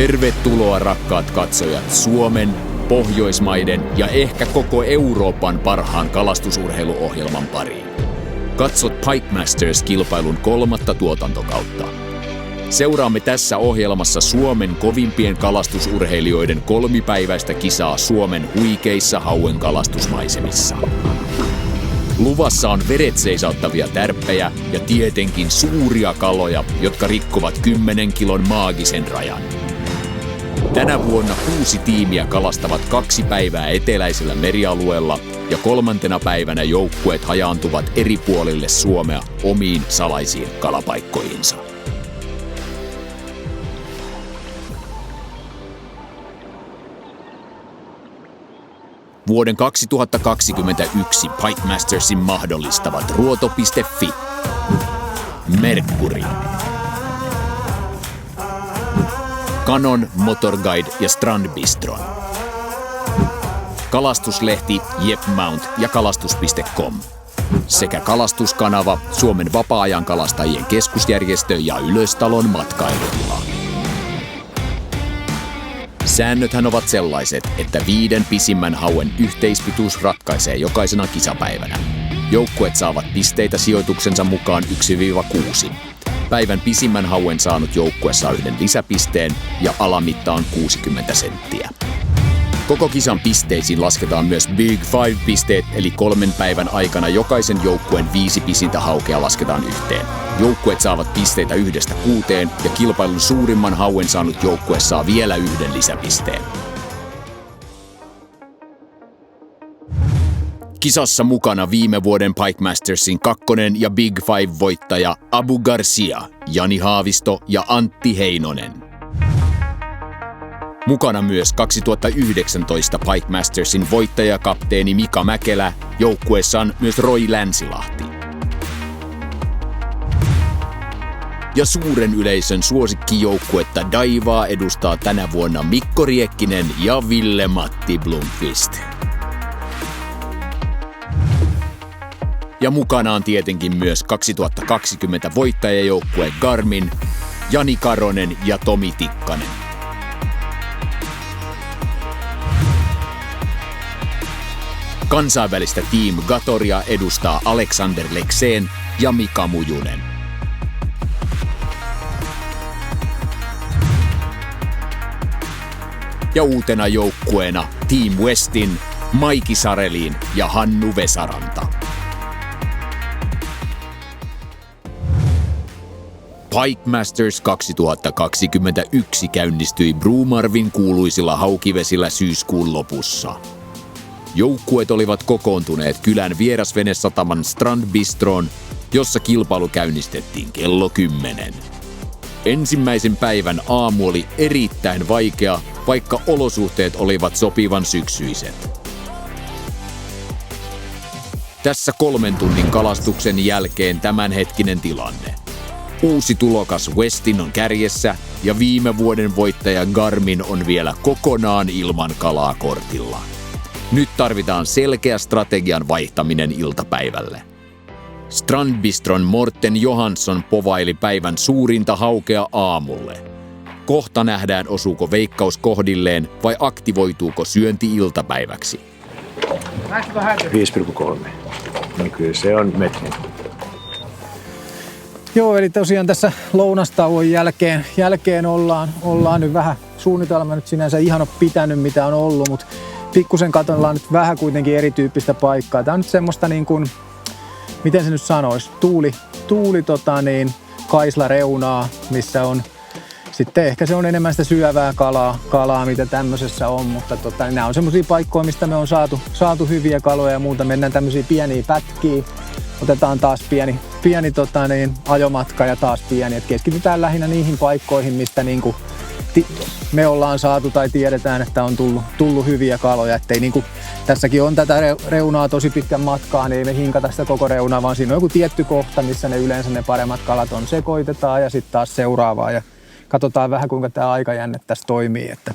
Tervetuloa rakkaat katsojat Suomen, Pohjoismaiden ja ehkä koko Euroopan parhaan kalastusurheiluohjelman pariin. Katsot Pike Masters-kilpailun 3. tuotantokautta. Seuraamme tässä ohjelmassa Suomen kovimpien kalastusurheilijoiden 3-päiväistä kisaa Suomen huikeissa hauen kalastusmaisemissa. Luvassa on veret seisauttavia tärppejä ja tietenkin suuria kaloja, jotka rikkovat 10 kilon maagisen rajan. Tänä vuonna 6 tiimiä kalastavat 2 päivää eteläisellä merialueella ja 3. päivänä joukkueet hajaantuvat eri puolille Suomea omiin salaisiin kalapaikkoihinsa. Vuoden 2021 Pike Mastersin mahdollistavat Ruoto.fi, Mercury, Canon, Motorguide ja Strandbistron, kalastuslehti Jep Mount ja kalastus.com sekä kalastuskanava Suomen vapaa-ajan kalastajien keskusjärjestö ja Ylöstalon matkailutila. Säännöthän ovat sellaiset, että 5 pisimmän hauen yhteispituus ratkaisee jokaisena kisapäivänä. Joukkueet saavat pisteitä sijoituksensa mukaan 1-6. Päivän pisimmän hauen saanut joukkue saa 1 lisäpisteen ja alamitta on 60 senttiä. Koko kisan pisteisiin lasketaan myös Big Five-pisteet, eli 3 päivän aikana jokaisen joukkueen 5 pisintä haukea lasketaan yhteen. Joukkueet saavat pisteitä 1-6 ja kilpailun suurimman hauen saanut joukkue saa vielä 1 lisäpisteen. Kisassa mukana viime vuoden Pike Mastersin 2. ja Big Five-voittaja Abu Garcia, Jani Haavisto ja Antti Heinonen. Mukana myös 2019 Pike Mastersin voittajakapteeni Mika Mäkelä, joukkueessaan myös Roy Länsilahti. Ja suuren yleisön suosikkijoukkuetta Daivaa edustaa tänä vuonna Mikko Riekkinen ja Ville-Matti Blomqvist. Ja mukana on tietenkin myös 2020 voittajajoukkue Garmin, Jani Karonen ja Tomi Tikkanen. Kansainvälistä Team Gatoria edustaa Alexander Lekseen ja Mika Mujunen. Ja uutena joukkueena Team Westin Maiki Sarelin ja Hannu Vesaranta. Pike Masters 2021 käynnistyi Bromarvin kuuluisilla haukivesillä syyskuun lopussa. Joukkueet olivat kokoontuneet kylän vierasvenesataman Strandbistroon, jossa kilpailu käynnistettiin kello 10. Ensimmäisen päivän aamu oli erittäin vaikea, vaikka olosuhteet olivat sopivan syksyiset. Tässä 3 tunnin kalastuksen jälkeen tämänhetkinen tilanne. Uusi tulokas Westin on kärjessä ja viime vuoden voittaja Garmin on vielä kokonaan ilman kalaa kortilla. Nyt tarvitaan selkeä strategian vaihtaminen iltapäivälle. Strandbistron Morten Johansson povaili päivän suurinta haukea aamulle. Kohta nähdään, osuuko veikkaus kohdilleen vai aktivoituuko syönti iltapäiväksi. 5,3. No kyllä se on metri. Joo, eli tosiaan tässä lounastauon jälkeen ollaan nyt vähän, suunnitelma nyt sinänsä ihan on pitänyt mitä on ollut, mutta pikkusen katsellaan nyt vähän kuitenkin erityyppistä paikkaa. Tää on nyt semmoista niin kuin, miten se nyt sanoisi, tuuli kaisla reunaa, missä on sitten ehkä se on enemmän sitä syövää kalaa mitä tämmöisessä on, mutta nämä on semmoisia paikkoja, mistä me on saatu hyviä kaloja ja muuta. Mennään tämmöisiä pieniä pätkiä, otetaan taas pieni ajomatka ja taas pieni. Et keskitytään lähinnä niihin paikkoihin, mistä niinku me ollaan saatu tai tiedetään, että on tullut hyviä kaloja. Ettei niinku, tässäkin on tätä reunaa tosi pitkän matkaa, niin ei me hinkata sitä koko reunaa, vaan siinä on joku tietty kohta, missä ne yleensä ne paremmat kalat on, sekoitetaan ja sitten taas seuraavaa. Ja katsotaan vähän, kuinka tämä aikajänne tässä toimii, että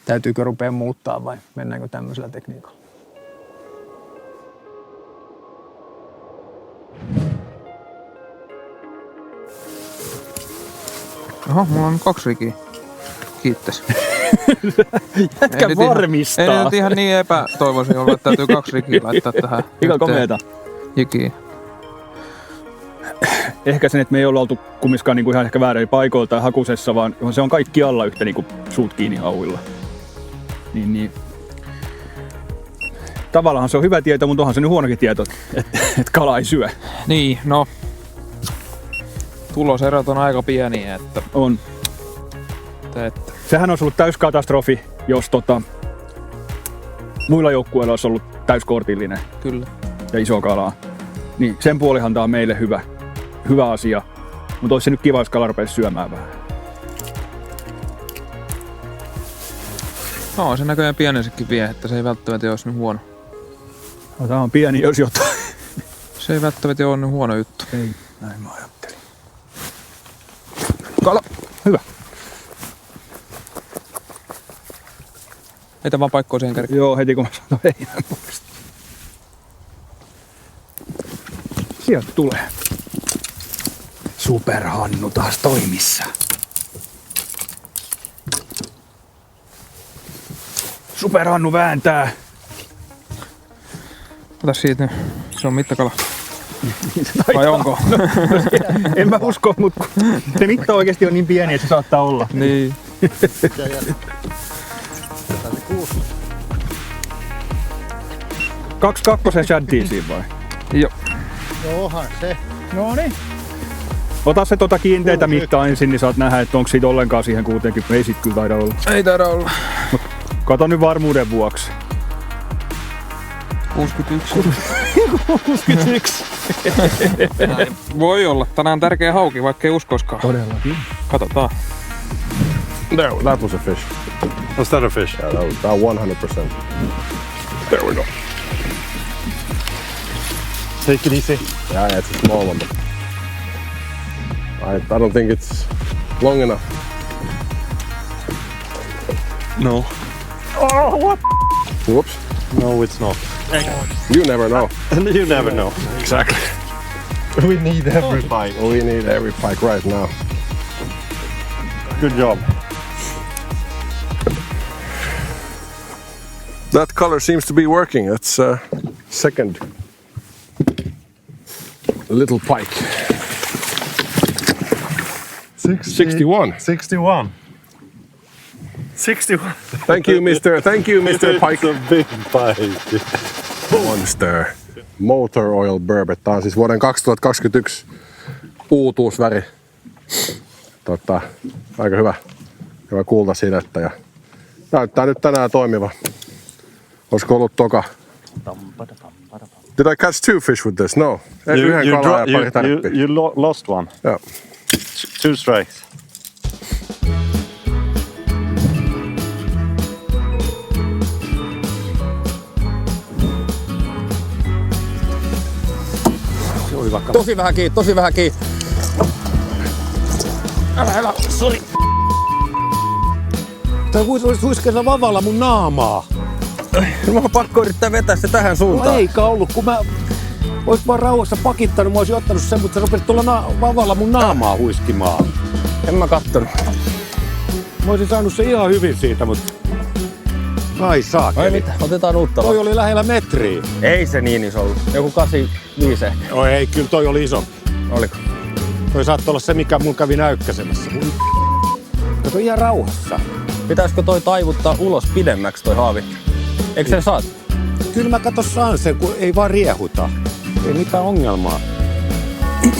täytyykö rupea muuttaa vai mennäänkö tämmöisellä tekniikalla. Oho, mulla on 2 rikiä. Kiitos. Jätkä varmistaa. Ei nyt ihan niin epätoivoisin olla, että täytyy 2 rikiä laittaa tähän. Mikä komeeta. Jikiin. Ehkä sen, että me ei olla oltu kumminkaan niinku ihan ehkä väärin paikoilla tai hakusessa, vaan se on kaikki alla yhtä niinku suut kiinni hauilla. Niin. Tavallaan se on hyvä tieto, mutta onhan se nyt huonokin tieto, että kala ei syö. Niin, no. Tuloserot on aika pieniä, että... On. Sehän olisi ollut täyskatastrofi, jos muilla joukkueilla olisi ollut täyskortillinen. Kyllä. Ja iso kalaa. Niin sen puolihan tää on meille hyvä asia. Mutta olisi se nyt kiva, jos kala rupesi syömään vähän. No, se näköjään pienensäkin vie, että se ei välttämättä olisi niin huono. No, tää on pieni, jos jotain. Se ei välttämättä ole niin huono juttu. Ei, näin mä ajattelin. Kala! Hyvä. Heitä vaan paikkoa siihen kärkeen. Joo, heti kun mä sanon heinän pois. Sieltä tulee. Superhannu taas toimissa. Superhannu vääntää. Ota siitä nyt. Se on mittakala. Vai onko? En mä usko, mutta se mitta oikeesti on niin pieni, että se saattaa olla. Niin. Kaksi kakkosen shaddia siinä vai? Joo. Onhan se. Noniin. Ota se kiinteitä mittaa ensin, niin saat nähdä, että onko siitä ollenkaan siihen 60. Ei sit kyllä taida olla. Ei taida olla. Kato nyt varmuuden vuoksi. 61. 61. Voi olla. Tänään tärkeä hauki, vaikka ei uskoskaan. Todellakin. Katsotaan. No, that was a fish. Was that a fish? Yeah, that was 100%. There we go. Take it easy. Yeah, it's a small one. I don't think it's long enough. No. Oh, what? Whoops. No, it's not. You never know. You never know. Exactly. We need every bite. We need every pike right now. Good job. That color seems to be working. That's second little pike. 61. 61. 61. Thank you, Mr. Pike. It's a big bite. Monster. Motor Oil Burbot. Tää on siis vuoden 2021 uutuusväri. Aika hyvä kultasidettä ja näyttää nyt tänään toimiva. Olisiko ollut toka? Did I catch 2 fish with this? No. Yhden kalaa ja pari tarppia. You lost one. Yeah. 2 strikes. Tosi vähän kiinni. Älä, sori. Tää huiskella vavalla mun naamaa. Mä oon pakko yrittää vetää se tähän suuntaan. No eikä ollut, kun mä ois vaan rauhassa pakittanut, mä oisin ottanut sen, mutta sä rupesit tulla vavalla mun naamaa huiskimaan. En mä kattonut. Mä oisin saanut se ihan hyvin siitä, mutta... Ai saakeli. Ai mitä, otetaan uutta. Toi oli lähellä metriä. Ei se niin iso ollut. Joku 85 ehkä. No ei, kyllä toi oli iso. Oliko? Toi saattoi olla se, mikä mun kävi näykkäsemässä. Kato ihan rauhassa. Pitäisikö toi taivuttaa ulos pidemmäksi toi haavi? Eikö sen saat? Kyllä mä saan sen, kun ei vaan riehuta. Ei mitään ongelmaa.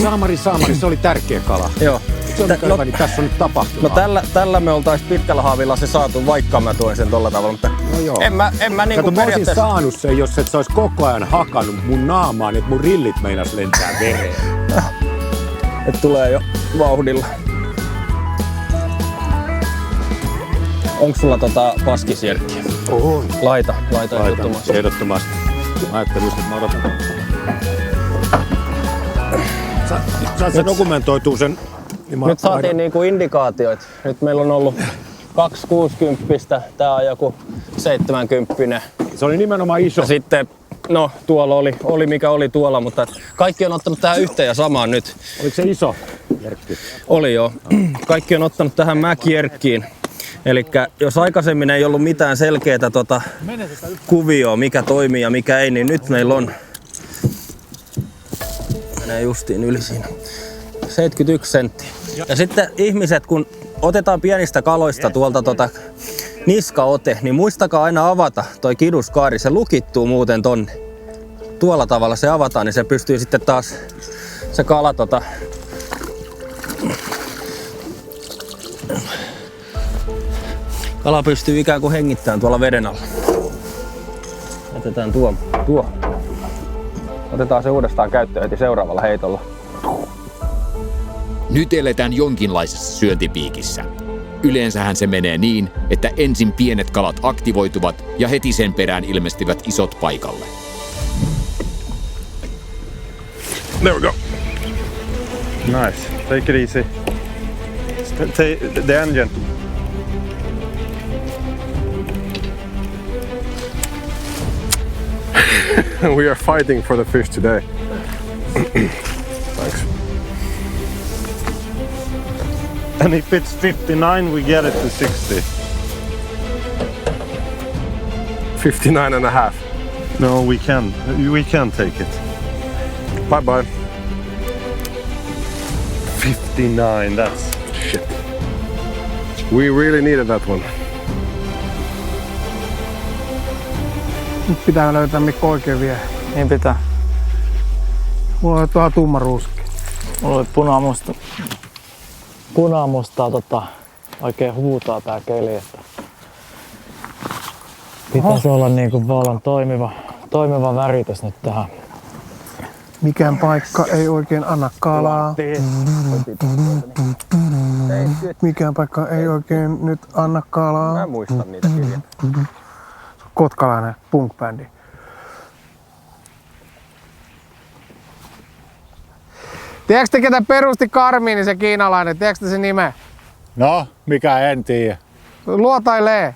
Saamari, se oli tärkeä kala. Joo. Se on hyvä, niin tässä on nyt tapahtunut. No tällä me oltais pitkällä haavilla se saatu, vaikka mä tuen sen tolla tavalla, mutta no joo. en mä niinku mä olisin periaatteessa... saanut sen, jos et sä ois koko ajan hakannut mun naamaan, että mun rillit meinas lentää vereen. Et tulee jo vauhdilla. Onks sulla paskisjerkkiä? On. Laita ehdottomasti. Ehdottomasti. Mä ajattelin, että mä odotan. Saat se dokumentoituu sen. Niin nyt saatiin niinku indikaatioita. Nyt meillä on ollut 2 60, tää on joku 70. Se oli nimenomaan iso. Ja sitten, no tuolla oli mikä oli tuolla, mutta kaikki on ottanut tähän yhteen ja samaan nyt. Oliko se iso jerkki? Oli joo. Kaikki on ottanut tähän mäkjerkkiin. Eli jos aikaisemmin ei ollut mitään selkeää kuvioa, mikä toimii ja mikä ei, niin nyt meillä on, menee justiin yli siinä, 71 senttiä. Ja sitten ihmiset, kun otetaan pienistä kaloista tuolta niskaote, niin muistakaa aina avata toi kiduskaari, se lukittuu muuten tonne. Tuolla tavalla se avataan, niin se pystyy sitten taas se kala kala pystyy ikään kuin hengittämään tuolla veden alla. Otetaan tuo. Otetaan se uudestaan käyttöön heti seuraavalla heitolla. Nyt eletään jonkinlaisessa syöntipiikissä. Yleensähän se menee niin, että ensin pienet kalat aktivoituvat ja heti sen perään ilmestyvät isot paikalle. There we go. Nice. Take it easy. Take the engine. We are fighting for the fish today. Thanks. And if it's 59, we get it to 60. 59 and a half. No, we can. We can take it. Bye bye. 59, that's Shit. We really needed that one. Nyt pitää löytää Mikko oikein vielä. Niin pitää. Mulla on tuohon tumma ruski. Mulla oli punamustaa oikein huutaa tää keli, että pitäisi olla niinku vallan toimiva väritys nyt tähän. Mikään paikka ei oikein anna kalaa. Mikään paikka ei oikein nyt anna kalaa. Mä muistan niitä kirjoja. Kotkalainen punk-bändi. Tiedätkö te, ketä perusti Garminin, se kiinalainen? Tiedätkö te sen nimen? No, mikä en tiedä. Luo tai lee?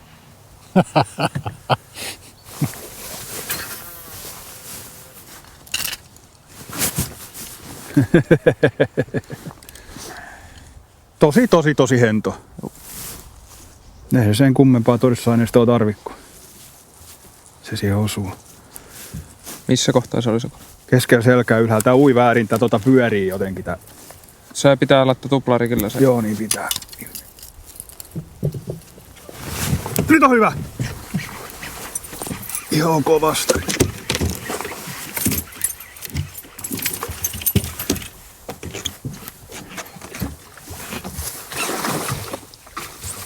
Tosi hento. Ei se sen kummempaa todistusaineistoa tarvikku. Se siihen osuu. Missä kohtaa se oli se? Keskellä selkää ylhäällä. Tää ui väärin, tää pyörii jotenkin tää. Se pitää laittaa tuplarikillä se. Joo, niin pitää. Nyt on hyvä! Ihan kovasti.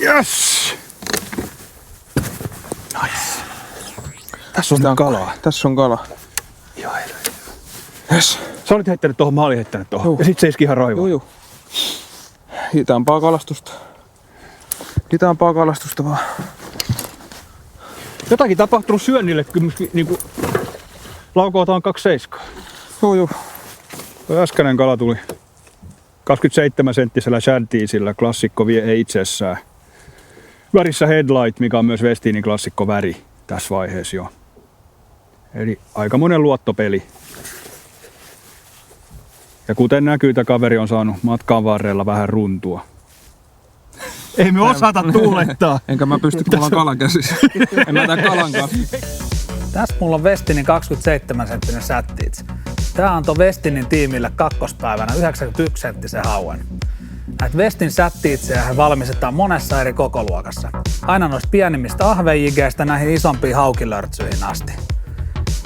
Yes! Nice. Tässä on kalaa. Tässä on kala. Joo, Yes. Sä olit heittänyt tohon, mä olin heittänyt tohon. Ja sit se iski ihan raivoon. Joo. Hitaampaa kalastusta vaan. Jotakin tapahtunut syönnille, kyllä niinku laukootaan 2,7. Joo. Tuo äskeinen kala tuli 27 senttisellä Shadteasillä, klassikko vie ei itsessään. Värissä Headlight, mikä on myös Westinin klassikko väri tässä vaiheessa jo. Eli aikamoinen luottopeli. Ja kuten näkyy, tämä kaveri on saanut matkan varrella vähän runtua. Ei me osata tuulettaa. Enkä mä pysty, kun mulla on kalan käsissä. En mä tää kalan kanssa. Tässä mulla on Westinin 27 senttinen Shadteats. Tää antoi Westinin tiimille kakkospäivänä 91 senttisen hauen. Näitä Westin Shadteatsia valmistetaan monessa eri kokoluokassa. Aina noista pienimmistä ahvenjigeistä näihin isompiin haukilörtsyihin asti.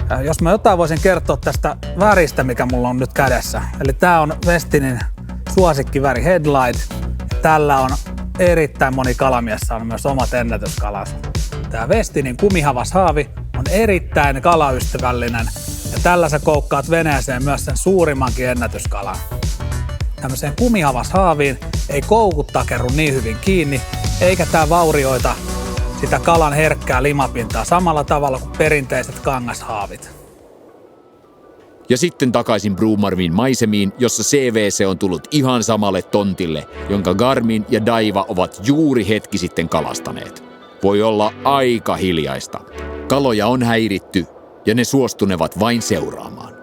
Ja jos mä jotain voisin kertoa tästä väristä, mikä mulla on nyt kädessä. Eli tää on Westinin suosikkiväri Headlight. Tällä on erittäin moni kalamies saanut myös omat ennätyskalansa. Tää Westinin kumihavas haavi on erittäin kalaystävällinen ja tällä sä koukkaat veneeseen myös sen suurimmankin ennätyskalan. Tämmöiseen kumihavas haaviin ei koukut takerru niin hyvin kiinni, eikä tää vaurioita sitä kalan herkkää limapintaa samalla tavalla kuin perinteiset kangashaavit. Ja sitten takaisin Bromarvin maisemiin, jossa CVC on tullut ihan samalle tontille, jonka Garmin ja Daiwa ovat juuri hetki sitten kalastaneet. Voi olla aika hiljaista. Kaloja on häiritty ja ne suostunevat vain seuraamaan.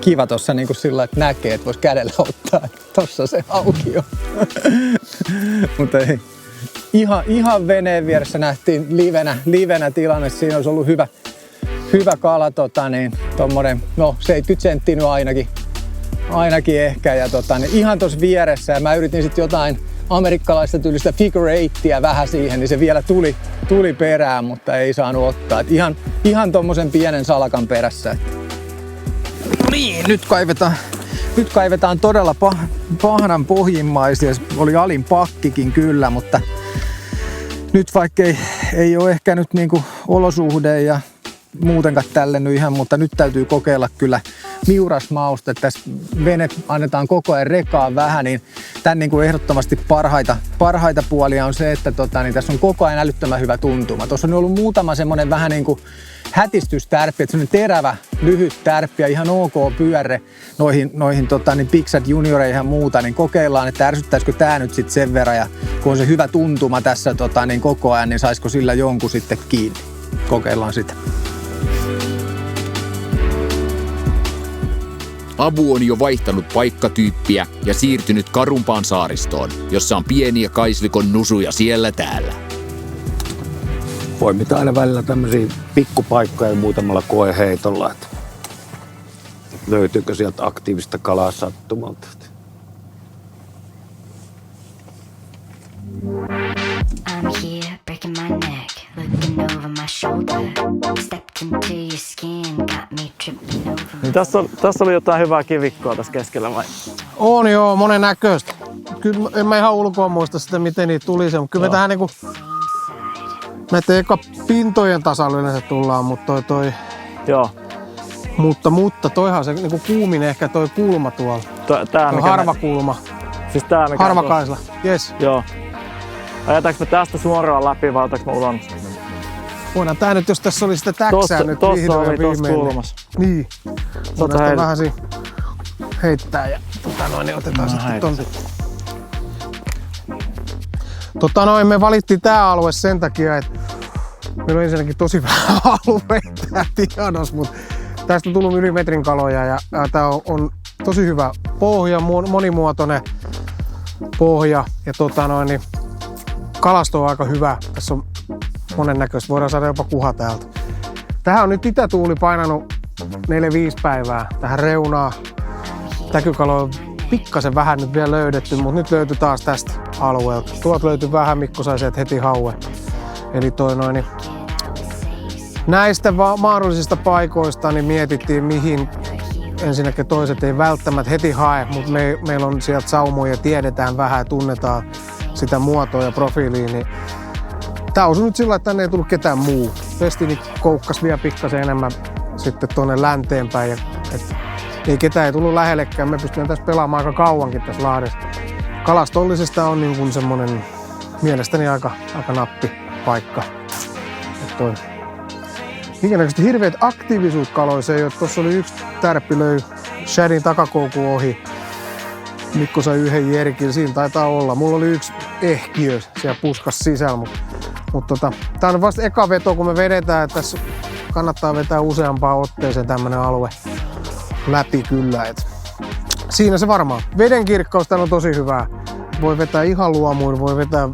Kiva tossa niinku sillä, että näkee, että vois kädellä ottaa. Tossa se auki on. Mutta ei. ihan veneen vieressä nähtiin livenä tilanne. Siinä olisi ollut hyvä kala, tommonen, 70 senttiä nyt ainakin ehkä. Ja ihan tuossa vieressä ja mä yritin sitten jotain amerikkalaista tyylistä figure eighttiä vähän siihen, niin se vielä tuli perään, mutta ei saanut ottaa. Et ihan tommosen pienen salakan perässä. No niin, nyt kaivetaan todella pahdan pohjimmaisia. Oli alin pakkikin kyllä, mutta nyt vaikka ei ole ehkä nyt niinku olosuhde ja muutenkaan tälle nyt ihan, mutta nyt täytyy kokeilla kyllä miurasmausta. Tässä venet annetaan koko ajan rekaa vähän, niin tämän niin kuin ehdottomasti parhaita puolia on se, että niin tässä on koko ajan älyttömän hyvä tuntuma. Tuossa on ollut muutama semmoinen vähän niin kuin hätistystärppi, että semmoinen terävä, lyhyt tärppi ja ihan ok pyörre noihin niin Piksat junioreihin ja muuta, niin kokeillaan, että ärsyttäisikö tämä nyt sitten sen verran ja kun on se hyvä tuntuma tässä niin koko ajan, niin saisiko sillä jonkun sitten kiinni. Kokeillaan sitä. Abu on jo vaihtanut paikkatyyppiä ja siirtynyt karumpaan saaristoon, jossa on pieniä kaislikon nusuja siellä täällä. Poimitaan aina välillä tämmöisiä pikkupaikkoja muutamalla koeheitolla, että löytyykö sieltä aktiivista kalaa sattumalta. I'm here breaking my neck, looking over my shoulder. Stepped into your skin, got me tripping over. Niin tässä oli jotain hyvää kivikkoa tässä keskellä vai? On joo, monen näköistä. Kyllä en mä ihan ulkoa muista sitä, miten niitä tuli se, mutta kyllä me tähän niinku näiden eka pintojen tasalla yleensä tullaan, mutta toi Joo. Mutta toihan se niinku kuumin ehkä toi kulma tuolla. Tää mikä harvakulma. Siis tää mikä harvakaisla. Yes. Joo. Ajetaanko me tästä suoraan läpi vai otetaanko me ulos? Voidaan tää nyt, jos tässä oli sitä täksää nyt vihdoin ja viimein. kulmassa. Niin. Voidaan vähän siinä heittää ja niin otetaan sitten tonne. Me valittiin tää alue sen takia, että meillä on ensinnäkin tosi vähän alueita tiedossa, mutta tästä on tullut yli metrin kaloja ja tää on tosi hyvä pohja, monimuotoinen pohja ja niin kalasto on aika hyvä. Tässä on monennäköistä, voidaan saada jopa kuha täältä. Tähän on nyt itätuuli painanut 4-5 päivää tähän reunaan. Täkykalo on pikkasen vähän nyt vielä löydetty, mutta nyt löytyi taas tästä alueelta. Tuolta löytyi vähän, Mikko sai sieltä heti haue. Eli näistä mahdollisista paikoista niin mietittiin mihin ensinnäkin toiset ei välttämättä heti hae, mutta meillä on sieltä saumoja, tiedetään vähän ja tunnetaan sitä muotoa ja profiiliä. Niin tää osui nyt sillä, että tänne ei tullut ketään muu. Vestini koukkas vielä pikkasen enemmän sitten tuonne länteenpäin. Ja, ei ketään ei tullut lähellekään. Me pystytään tässä pelaamaan aika kauankin tässä Lahdessa. Kalastollisesta on niin kuin semmonen mielestäni aika nappipaikka. Ikänäköisesti hirveät aktiivisuuskaloissa ei ole. Tuossa oli yksi tärppi löi shadin takakoukun ohi. Mikko sai yhden jerkin, siinä taitaa olla. Mulla oli yksi ehkiö siellä puskas sisällä, mutta tää on vasta eka veto, kun me vedetään, että tässä kannattaa vetää useampaan otteeseen tämmönen alue läpi kyllä. Siinä se varmaan. Veden kirkkaus täällä on tosi hyvää. Voi vetää ihan luomuin, voi vetää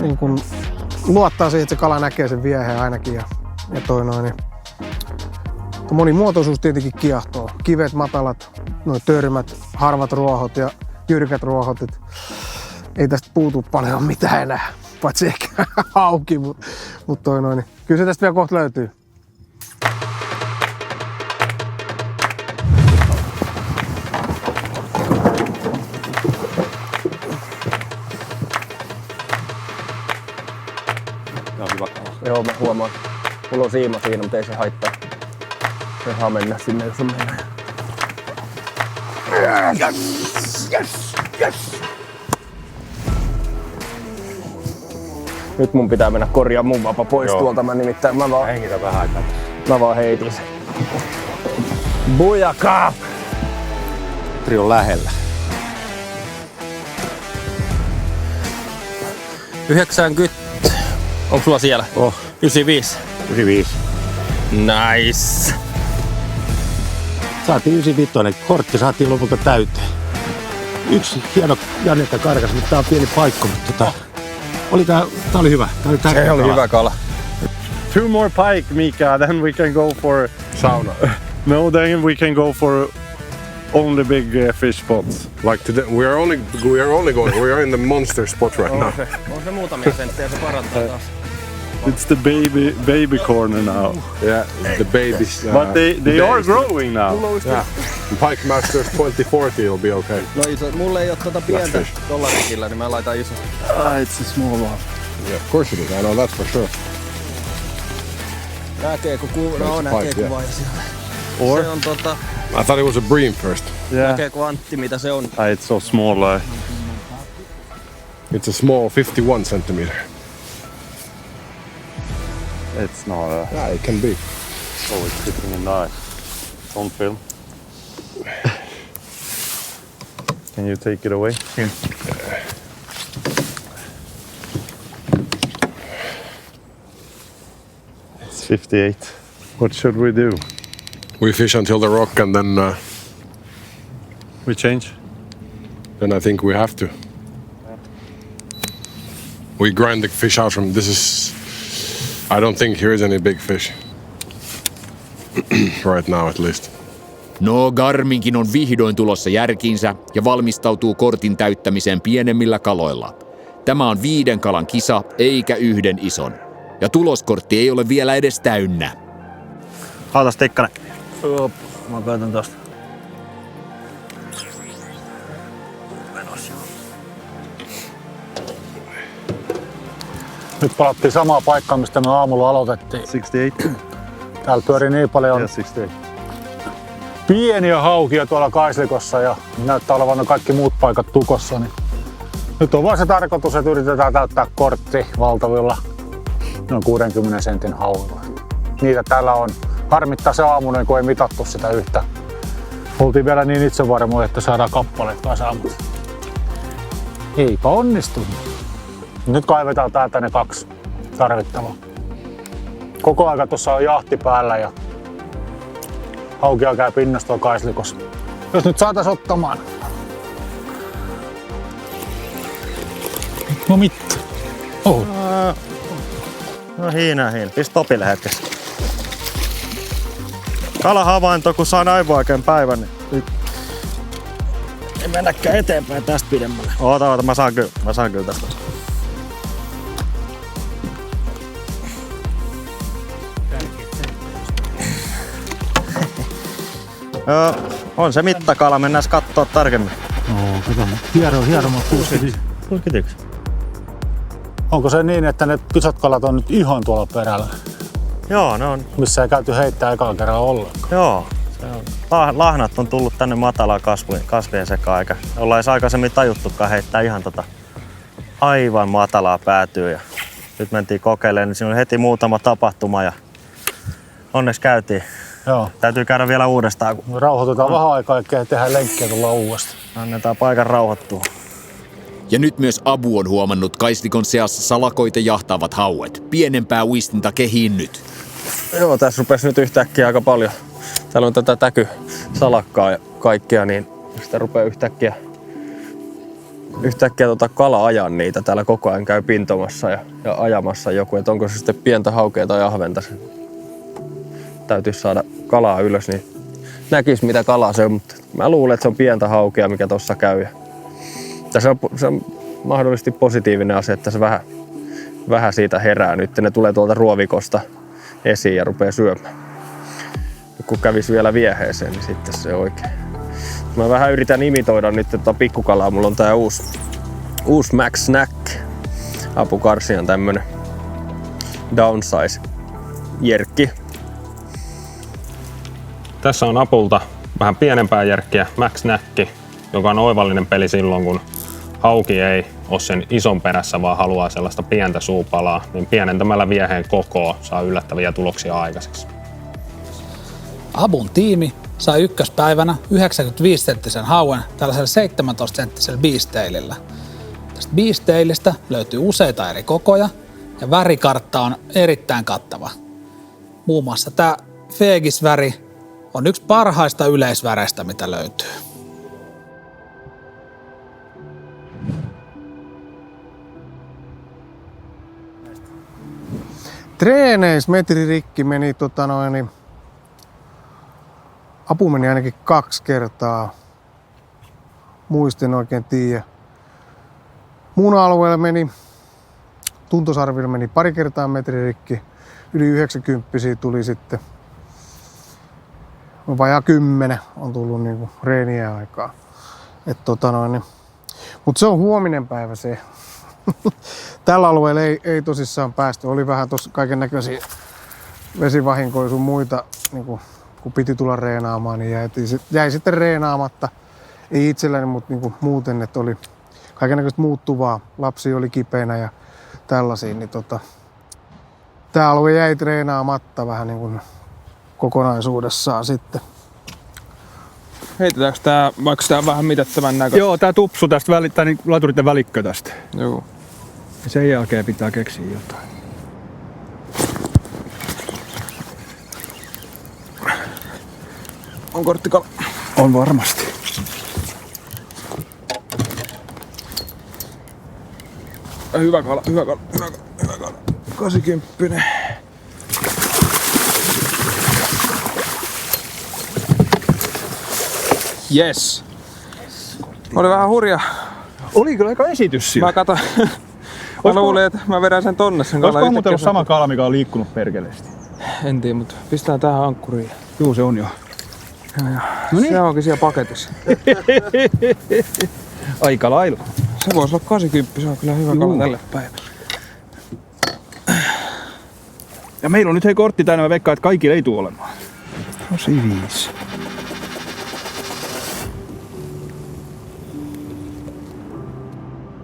niin kun, luottaa siihen, että se kala näkee sen vieheen ainakin. Monimuotoisuus tietenkin kiehtoo. Kivet, matalat, noi törmät, harvat ruohot ja jyrkät ruohot. Ei tästä puutu paljon mitään enää, paitsi ehkä hauki, mutta kyllä se tästä vielä kohta löytyy. Joo, mä huomaan. Mulla on siima siinä, mutta ei se haittaa. Se saa mennä sinne, jos on mennä. Yes. Nyt mun pitää mennä korjaa mun vapa pois tuolta. Mä nimittäin hengitä vähän aikaa. Mä vaan heitin sen. Bujakaa! Petri on lähellä. 90. Onko sulla siellä? 95. 95. Nice. Saatiin 95. Kortti saatiin lopulta täyteen. Yksi hieno Janetta karkas, mutta tää on pieni paikka, mutta Tää oli hyvä. Tää oli tärkeä. Se oli hyvä kala. 2 more pike, Mika, then we can go for... Sauna. No, then we can go for only big fish spots. Like today, we are in the monster spot right now. On se muutamia senttejä, se parantaa taas. It's the baby corner now. Yeah, the babies. But they are growing now. Yeah. Pike Masters 2040 will be okay. No iso, mulle ei oo tota pientä dollarikillä, niin mä laitan iso. It's a small one. Yeah, of course it is. I know that for sure. Näkee kun näkee kuvaa siellä. Se on I thought it was a bream first. Yeah. näkee kun Antti mitä se on. It's so small. It's a small 51 centimeter. It's not. Yeah, it can be. Oh, it's hitting a knife. It's on film. Can you take it away? Yeah. It's 58. What should we do? We fish until the rock and then We change? then I think we have to. We grind the fish out from this is. I don't think here is any big fish. Right now at least. No, Garminkin on vihdoin tulossa järkiinsä ja valmistautuu kortin täyttämiseen pienemmillä kaloilla. Tämä on 5 kalan kisa, eikä 1 ison. Ja tuloskortti ei ole vielä edes täynnä. Haatas Tikkanen. Mä katson tosta. Nyt palattiin samaa paikkaa, mistä me aamulla aloitettiin. 68. Täällä pyörii niin paljon 68. pieniä haukia tuolla Kaislikossa ja näyttää olevan ne kaikki muut paikat tukossa. Niin nyt on vaan se tarkoitus, että yritetään täyttää kortti valtavilla noin 60 sentin hauilla. Niitä täällä on. Harmittaa se aamunen, kun ei mitattu sitä yhtä. Oltiin vielä niin itsevarmoja, että saadaan kappaleet kanssa aamut. Eipä onnistunut. Nyt kaivetaan täältä ne 2 tarvittavaa. Koko aika tuossa on jahti päällä ja haukia käy pinnasta tuolla Kaislikossa. Jos nyt saatais ottamaan. No mitä? Oh. No hiina. Pistä topille hetkessä. Kalahavainto, kun saan aivoaikeen päivän, niin nyt Ei mennäkään eteenpäin tästä pidemmälle. Oota, mä saan kyllä tästä. On se mittakala, mennään kattoo tarkemmin. Hieromaan kuusi. Onko se niin, että ne isot kalat on nyt ihan tuolla perällä? Joo, ne on. Missä ei käyty heittää ekalla kerralla ollenkaan? Joo, se on. Lahnat on tullut tänne matalaa kasvien sekaan, eikä ollaan edes aikaisemmin tajuttukaan heittää ihan aivan matalaa päätyä. Ja nyt mentiin kokeilemaan, niin siinä oli heti muutama tapahtuma ja onneksi käytiin. Joo. Täytyy käydä vielä uudestaan. Rauhoitetaan vähän aikaa ja tehdään lenkkiä tulla uudestaan. Annetaan paikan rauhoittua. Ja nyt myös Abu on huomannut Kaislikon seassa salakoita jahtaavat hauet. Pienempää uistinta kehiin nyt. Joo, tässä rupesi nyt yhtäkkiä aika paljon. Täällä on tätä täkysalakkaa ja kaikkea, niin sitä rupeaa yhtäkkiä kala ajaa niitä. Täällä koko ajan käy pintomassa ja ajamassa joku, että onko se sitten pientä haukea tai ahventa. Täytyisi saada kalaa ylös, niin näkisi mitä kalaa se on, mutta mä luulen, että se on pientä haukea, mikä tossa käy. Ja se on mahdollisesti positiivinen asia, että se vähän siitä herää nyt. Ne tulee tuolta ruovikosta esiin ja rupeaa syömään. Kun kävisi vielä vieheeseen, niin sitten se oikein. Mä vähän yritän imitoida nyt tätä pikkukalaa. Mulla on tää uusi Max Snack. Apu Garcian tämmönen downsize jerkki. Tässä on Apulta vähän pienempää jerkkiä, Max Snack, joka on oivallinen peli silloin, kun hauki ei ole sen ison perässä, vaan haluaa sellaista pientä suupalaa, niin pienentämällä vieheen kokoa saa yllättäviä tuloksia aikaiseksi. Abun tiimi sai ykköspäivänä 95-senttisen hauen tällaisella 17-senttisellä beastailillä. Tästä beastailista löytyy useita eri kokoja ja värikartta on erittäin kattava. Muun muassa tämä Fegis-väri on yksi parhaista yleisväreistä, mitä löytyy. Treeneissä metririkki meni apu meni ainakin 2 kertaa. Muistin oikein tiedä. Mun alueella meni, Tuntosarvilla meni 2 kertaa metririkki. Yli 90 tuli sitten. Vajaa 10 on tullut niinku reenien aikaa. Mutta se on huominen päivä se. Tällä alueella ei tosissaan päästy. Oli vähän tossa kaiken näköisiä vesivahinkoja sun muita, niinku, kun piti tulla reenaamaan, niin jäi sitten reenaamatta. Ei itselläni, mutta niinku muuten, että oli kaiken näköistä muuttuvaa. Lapsi oli kipeänä ja tällaisia. Niin tää alue jäi treenaamatta vähän niinku kokonaisuudessaan sitten. Heitetäänkö tää, vaikka tää on vähän mitättävän näköistä? Joo, tää tupsu tästä välittää, niin laturitten välikkö tästä. Joo. Ja sen jälkeen pitää keksiä jotain. On korttikala? On varmasti. Hyvä kala. 80. Yes. Oli vähän hurja. Oli kyllä aika esitys siellä. Mä katon. Mä luulin, että mä vedän sen tonne sen kalan. Olisiko muuten ollut sama kala, mikä on liikkunut perkeleesti? En tiedä, mutta pistetään tähän ankkuriin. Joo, se on jo. Noniin. Se onkin siellä paketissa. Aika lailla. Se voisi olla 80, se on kyllä hyvä kala tälle päivälle. Ja meillä on nyt kortti täynnä, mä veikkaan, että kaikille ei tule olemaan. Tosi 5.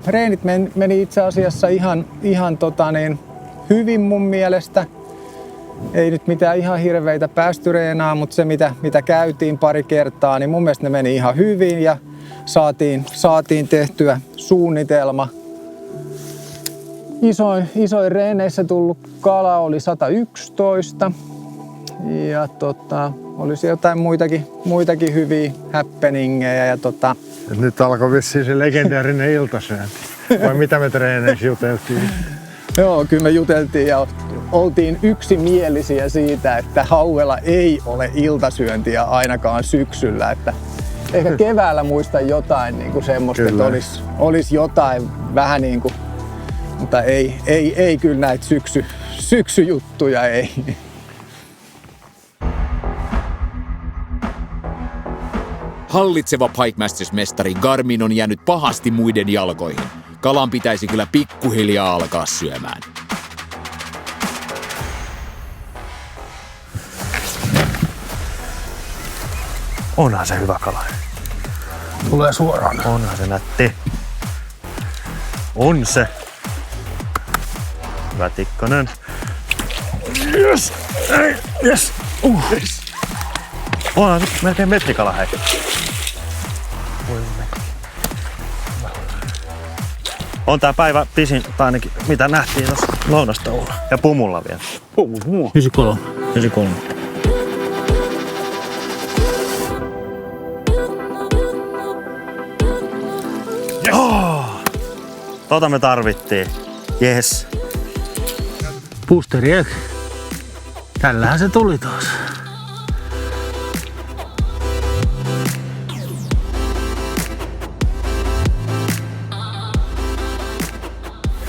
Treenit meni itse asiassa ihan hyvin mun mielestä. Ei nyt mitään ihan hirveitä päästy reenaan, mutta se mitä käytiin 2 kertaa, niin mun mielestä ne meni ihan hyvin ja saatiin tehtyä suunnitelma. Isoin reeneissä tullut kala oli 111 ja olisi jotain muitakin hyviä happeningeja. Ja Nyt alkoi vissiin se legendaarinen iltasyönti. Vai mitä me treeneissä juteltiin? Joo, kyllä me juteltiin ja oltiin yksimielisiä siitä, että hauella ei ole iltasyöntiä ainakaan syksyllä. Että ehkä keväällä muistan jotain niin kuin semmoista, kyllä, että olisi jotain vähän niin kuin, mutta ei kyllä näitä syksyjuttuja ei. Hallitseva Pike Masters-mestari Garmin on jäänyt pahasti muiden jalkoihin. Kalan pitäisi kyllä pikkuhiljaa alkaa syömään. Onhan se hyvä kala. Tulee suoraan. Onhan se nätti. On se. Hyvä Tikkanen. Yes! Yes! Yes! Onhan se melkein metrikala, hei. On tää päivä pisin, tai ainakin mitä nähtiin tuossa lounastauolla. Ja pumulla vielä. 93. Yes. Oh! Tota me tarvittiin. Yes. Boosteri, tällähän se tuli taas.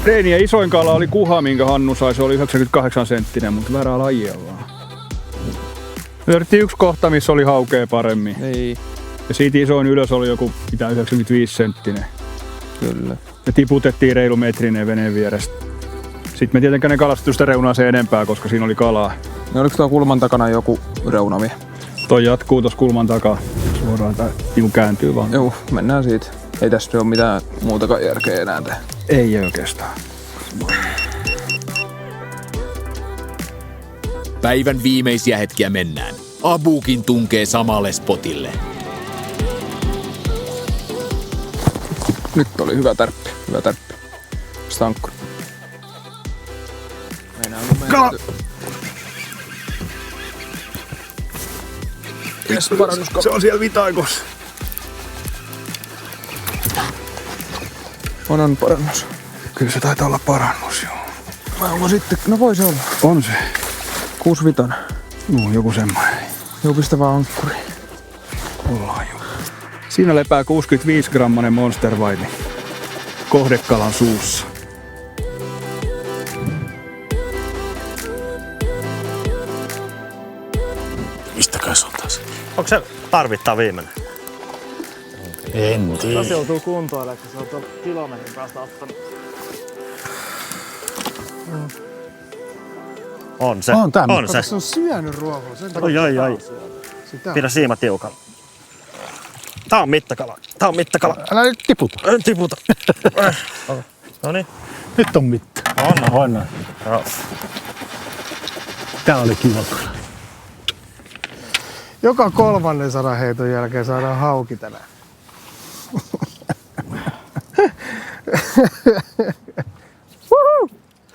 Reenien isoin kala oli kuha, minkä Hannu sai. Se oli 98 senttinen, mutta väärää lajia vaan. Löydettiin yksi kohta, missä oli haukea paremmin. Ei. Ja siitä isoin ylös oli joku 95 senttinen. Kyllä. Me tiputettiin reilu metrinen veneen vierestä. Sitten me tietenkään ne kalastusta reunaa se enempää, koska siinä oli kalaa. No oliko tuo kulman takana joku reunami? Toi jatkuu tuossa kulman takaa. Suoraan tää kääntyy vaan. Joo, mennään siitä. Ei tässä ole mitään muutakaan järkeä enää tehdä. Ei oikeastaan. Päivän viimeisiä hetkiä mennään. Abukin tunkee samalle spotille. Nyt oli hyvä tärppi. Stankkuri. Kala! Yes, parannuskala. Se on siellä vitaikossa. On parannus. Kyllä se taitaa olla parannus, joo. Onko sitten? No voi se olla. On se. 65. Joku semmoinen. Joo, pistä vaan ankkuri. Ollaan jo. Siinä lepää 65-grammanen Monster White kohdekalan suussa. Mistäkään se on taas? Onko se tarvittaa viimeinen? En tiedä. Tässä joutuu kuntoille, että se on tuolla kilometrin päästä ottanut. On se. On tämä, On se. se on syönyt ruohoa. Oi. Pidä siima tiukalla. Tää on mittakala. Älä nyt tiputa. En tiputa. Noniin. Nyt on mitta. On. Joo. Tää oli kiva. Joka 300 heiton jälkeen saadaan hauki tänään.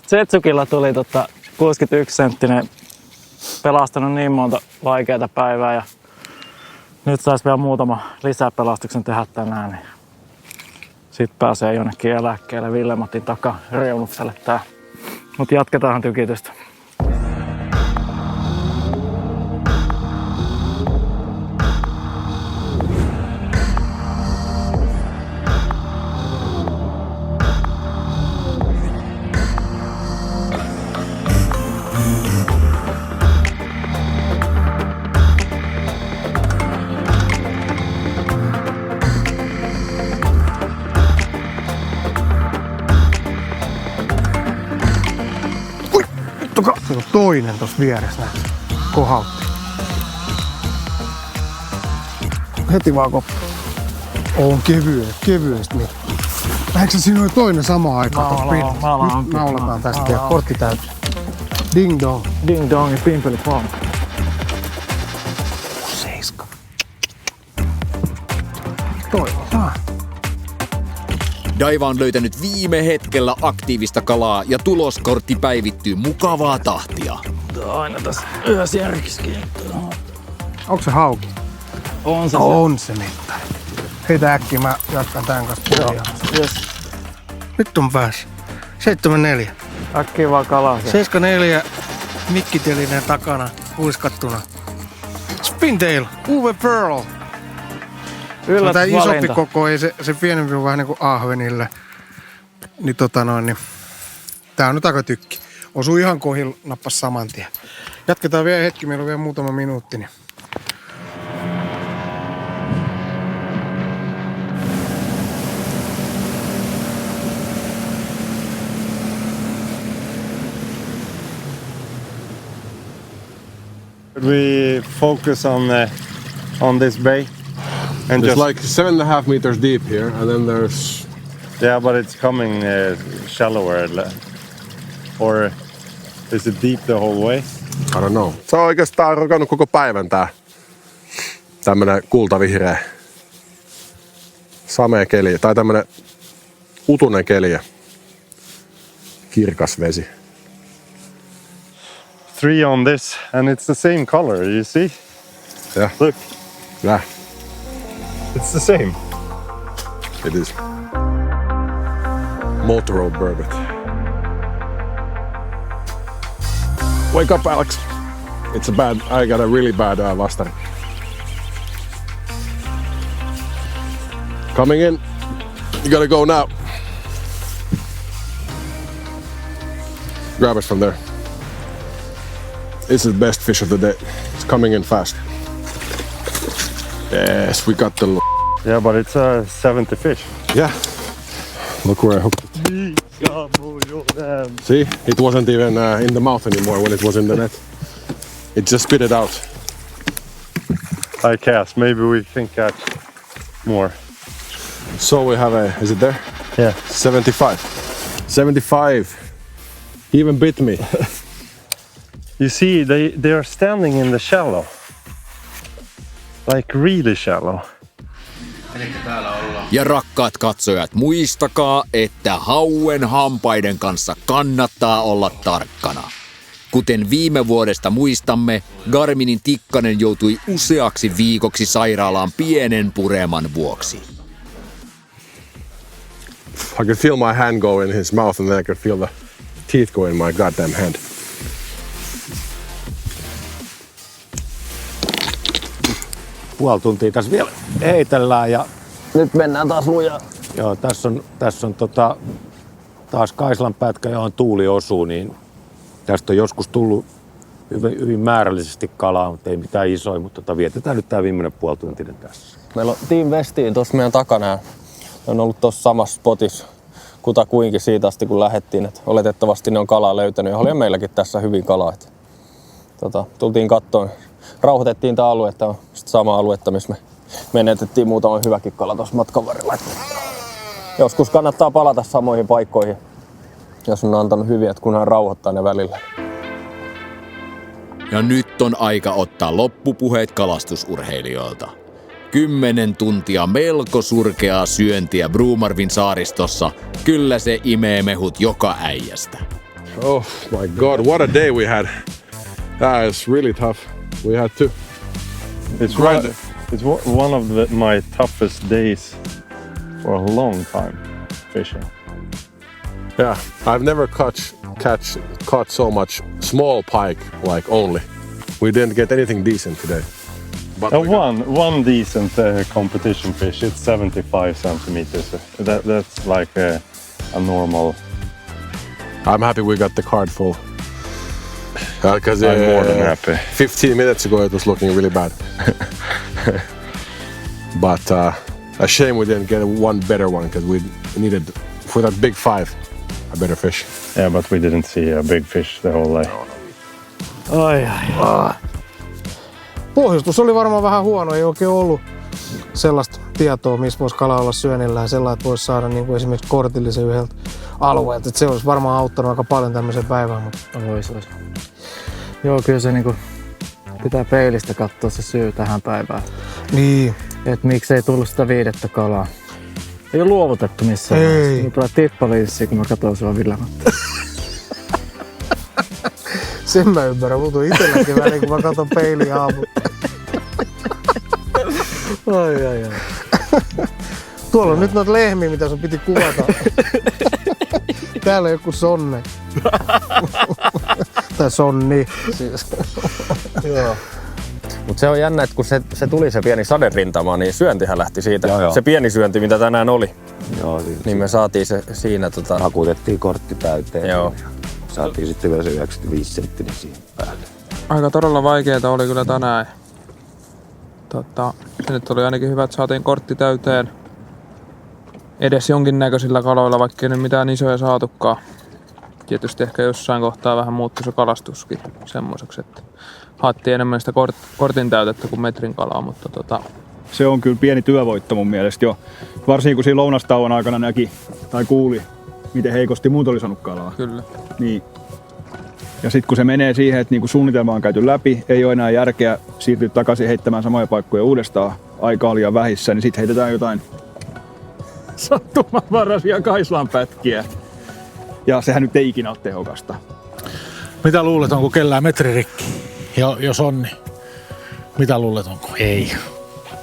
Zetsukilla tuli 61 senttinen, pelastanut niin monta vaikeaa päivää ja nyt sais vielä muutama lisäpelastuksen tehdä tänään, niin sit pääsee jonnekin eläkkeelle Villemotin takaa reunukselle tää. Mut jatketaan tykitystä. Se on toinen tossa vieressä näin. Kohautti. Heti vaan koppi. On kevyesti niin. Lähdekö siinä oli toinen samaan aikaan tossa pinnassa? Nyt naulataan tästä ja kortti täytyy. Ding dong. Ding dong ja pimpeli pong. 7. Toimitaan. Daiva on löytänyt viime hetkellä aktiivista kalaa ja tuloskortti päivittyy mukavaa tahtia. Aina tässä yhdessä järkiskin. Onko se hauki? On se. On se mittari. Heitä äkkiä, mä jatkan tän kanssa. Yes. Nyt on päässä. 74. Äkkiä vaan kalaa. 74. Mikkitelinen takana, huiskattuna. Spintail, Uwe Pearl. Tämä isompi koko, ei se pienempi on vähän niin kuin ahvenille. Niin niin. Tää on nyt aika tykki. Osuu ihan kohdilla, nappas saman tien. Jatketaan vielä hetki, meillä on vielä muutama minuutti. Niin. We focus on this bay. And It's just like 7.5 meters deep here, and then there's... Yeah, but it's coming shallower. Or is it deep the whole way? I don't know. Se on oikeastaan rokannut koko päivän tää tämmönen kultavihreä samea keli, tai tämmönen utunen keli ja kirkas vesi. 3 on this, and it's the same color, you see? Yeah. Look. Yeah. It's the same. It is. Multiro burbot. Wake up, Alex. I got a really bad vastari. Coming in. You gotta go now. Grab it from there. This is the best fish of the day. It's coming in fast. Yes, we got the... Yeah, but it's a 70 fish. Yeah. Look where I hooked it. See, it wasn't even in the mouth anymore when it was in the net. It just spit it out. I cast. Maybe we can catch more. So we have is it there? Yeah. 75. 75. He even bit me. You see, they are standing in the shallow. Like really shallow. Ja rakkaat katsojat, muistakaa, että hauen hampaiden kanssa kannattaa olla tarkkana. Kuten viime vuodesta muistamme, Garminin Tikkanen joutui useaksi viikoksi sairaalaan pienen pureman vuoksi. I could feel my hand go in his mouth and then I could feel teeth go in my goddamn hand. Puoli tuntia tässä vielä heitellään ja nyt mennään taas lujaa. Joo, tässä on taas Kaislan pätkä, johon tuuli osuu, niin tästä on joskus tullut hyvin määrällisesti kalaa, mutta ei mitään isoja, mutta vietetään nyt tää viimeinen puolituntinen tässä. Meillä on Team Westiin tuossa meidän takana ja on ollut tuossa samassa spotissa kutakuinkin siitä asti kun lähdettiin. Et oletettavasti ne on kalaa löytänyt ja oli meilläkin tässä hyvin kalaa. Tultiin kattoon, rauhoitettiin tää alue, että on sama aluetta, missä me menetettiin muutama hyväkin kala tuossa matkan varrella. Joskus kannattaa palata samoihin paikkoihin, jos on antanut hyviä, että kunhan rauhoittaa ne välillä. Ja nyt on aika ottaa loppupuheet kalastusurheilijoilta. 10 tuntia melko surkeaa syöntiä Bromarvin saaristossa. Kyllä se imee mehut joka äijästä. Oh my god, what a day we had. That is really tough. We had to. It's one of my toughest days for a long time fishing. Yeah, I've never caught so much small pike like only. We didn't get anything decent today. But one decent competition fish. It's 75 centimeters. That's like a normal. I'm happy we got the card full. Because I'm more than happy. 15 minutes ago it was looking really bad. But a shame we didn't get one better one because we needed, for that big 5, a better fish. Yeah, but we didn't see a big fish the whole day. Pohjustus oli varmaan vähän huono, ei oikein ollut sellaista tietoa, missä voisi kala olla syönnillään, sellainen, että voisi saada niin kuin esimerkiksi kortillisen yhdeltä alueelta. Että se olisi varmaan auttanut aika paljon tämmöiseen päivään. Mutta... Olisi. Joo, kyllä se niinku pitää peilistä katsoa se syy tähän päivään. Niin. Että miksei tullut sitä 5. kalaa. Ei ole luovutettu missään. Ei. Mulla tulee tippaliissi, kun mä katson sua Ville-Matti. Sen mä ymmärrän, mulla tuli itselläkin väliin, kun mä katson peiliin aamulla. Ai. Tuolla on nyt noita lehmiä, mitä sun piti kuvata. Täällä on joku sonne. Tai sonni. Siis. Joo. Mut se on jännä, että kun se tuli se pieni saderintama, niin syöntihän lähti siitä. Joo. Se pieni syönti, mitä tänään oli. Joo, niin me saatiin se siinä. Hakutettiin kortti täyteen. Joo. Saatiin sitten vielä se 95 senttinen siihen päälle. Aika todella vaikeeta oli kyllä tänään. Se nyt oli ainakin hyvä, että saatiin kortti täyteen. Edes jonkinnäköisillä kaloilla, vaikka ei nyt mitään isoja saatukaan. Tietysti ehkä jossain kohtaa vähän muuttui se kalastuskin semmoiseksi, että haettiin enemmän sitä kortin täytettä kuin metrin kalaa, mutta Se on kyllä pieni työvoitto mun mielestä jo. Varsinkin kun siinä lounastauon aikana näki tai kuuli, miten heikosti muut oli saanut kalaa. Kyllä. Niin. Ja sitten kun se menee siihen, että niinku suunnitelma on käyty läpi, ei ole enää järkeä siirtyä takaisin heittämään samoja paikkoja uudestaan, aika on liian vähissä, niin sitten heitetään jotain sattumanvaraisia Kaislanpätkiä. Ja sehän nyt ei ikinä ole tehokasta. Mitä luulet, onko kellään metririkki? Ja jos on, niin mitä luulet, onko? Ei.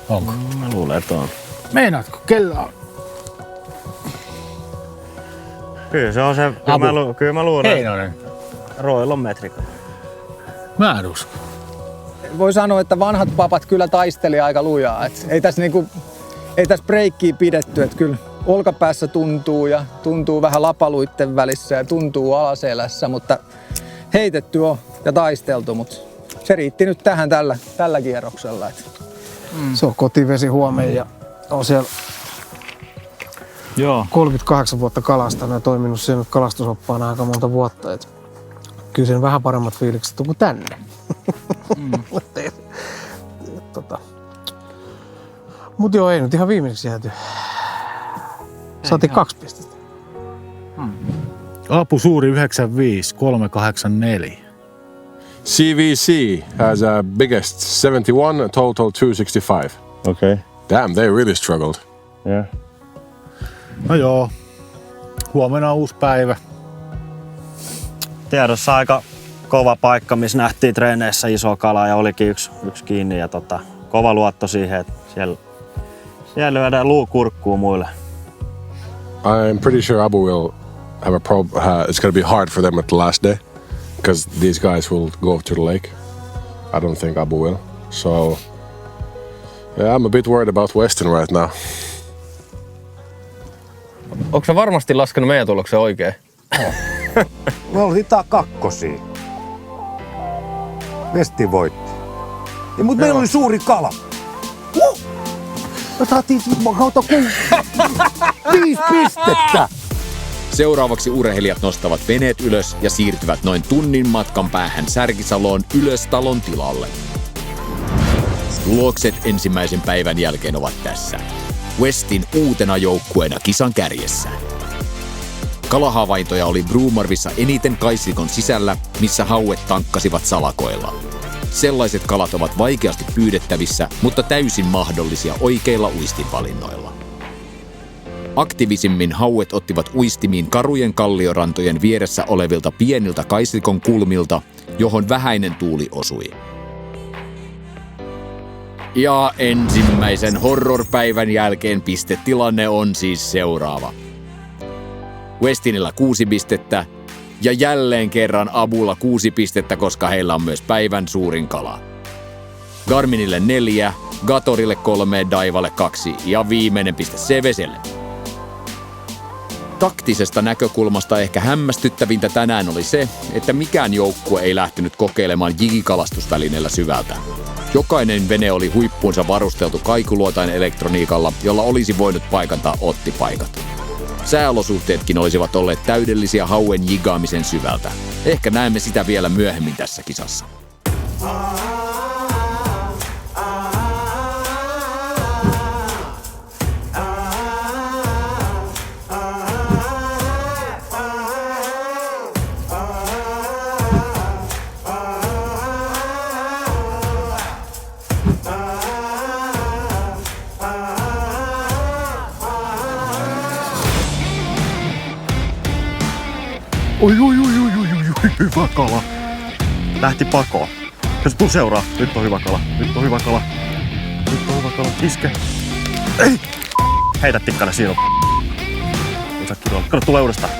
Onko? Mä luulen, että on. Meinaatko, kellä on? Kyllä se on se. Kyllä mä luulen. Heinonen. Roilla on metrikka. Mä en usko. Voi sanoa, että vanhat papat kyllä taisteli aika lujaa. Ei tässä breikkiä pidetty. Että kyllä olkapäässä tuntuu vähän lapaluitten välissä ja tuntuu alaselässä, mutta heitetty on ja taisteltu. Mutta se riitti nyt tähän tällä kierroksella. Se on kotivesi huomenna ja on siellä 38 vuotta kalastanut ja toiminut siellä kalastusoppaana aika monta vuotta. Et kyllä sen vähän paremmat fiilikset on kuin tänne. Mut joo, ei nyt ihan viimeiseksi jääty. Saatiin 2 pistettä. Apu suuri 95, 384. CVC has a biggest 71, total 265. Okay. Damn, they really struggled. Yeah. No joo, huomenna on uusi päivä. Tiedossa aika kova paikka, missä nähtiin treeneissä iso kala ja olikin yksi kiinni. Ja kova luotto siihen, että siellä lyödään luu kurkkuun muille. I'm pretty sure Abu will it's gonna be hard for them at the last day because these guys will go to the lake. I don't think Abu will. So yeah, I'm a bit worried about Westin right now. Onko sä varmasti laskenut meidän tuloksen oikein? Me oltiin kakkosia. Westin voitti. Mutta meillä oli suuri kala. Me saatiin kautta 5 pistettä. Seuraavaksi urheilijat nostavat veneet ylös ja siirtyvät noin tunnin matkan päähän Särkisaloon ylös talon tilalle. Tulokset ensimmäisen päivän jälkeen ovat tässä. Westin uutena joukkueena kisan kärjessä. Kalahavaintoja oli Bromarvissa eniten Kaislikon sisällä, missä hauet tankkasivat salakoilla. Sellaiset kalat ovat vaikeasti pyydettävissä, mutta täysin mahdollisia oikeilla uistinvalinnoilla. Aktiivisimmin hauet ottivat uistimiin karujen kalliorantojen vieressä olevilta pieniltä Kaislikon kulmilta, johon vähäinen tuuli osui. Ja ensimmäisen horrorpäivän jälkeen pistetilanne on siis seuraava. Westinillä 6 pistettä ja jälleen kerran Abulla 6 pistettä, koska heillä on myös päivän suurin kala. Garminille 4, Gatorille 3, Daivalle 2 ja viimeinen piste CVClle. Taktisesta näkökulmasta ehkä hämmästyttävintä tänään oli se, että mikään joukkue ei lähtenyt kokeilemaan jigikalastusvälineellä syvältä. Jokainen vene oli huippuunsa varusteltu kaikuluotain elektroniikalla, jolla olisi voinut paikantaa ottipaikat. Sääolosuhteetkin olisivat olleet täydellisiä hauen jigaamisen syvältä. Ehkä näemme sitä vielä myöhemmin tässä kisassa. Oi, hyvä kala. Lähti pakoon. Jos tuu seuraa. Nyt on hyvä kala. Nyt on hyvä kala. Nyt on hyvä kala. Iske. Ei! Heitä tikkana, siinä on. Kato, tulee uudestaan.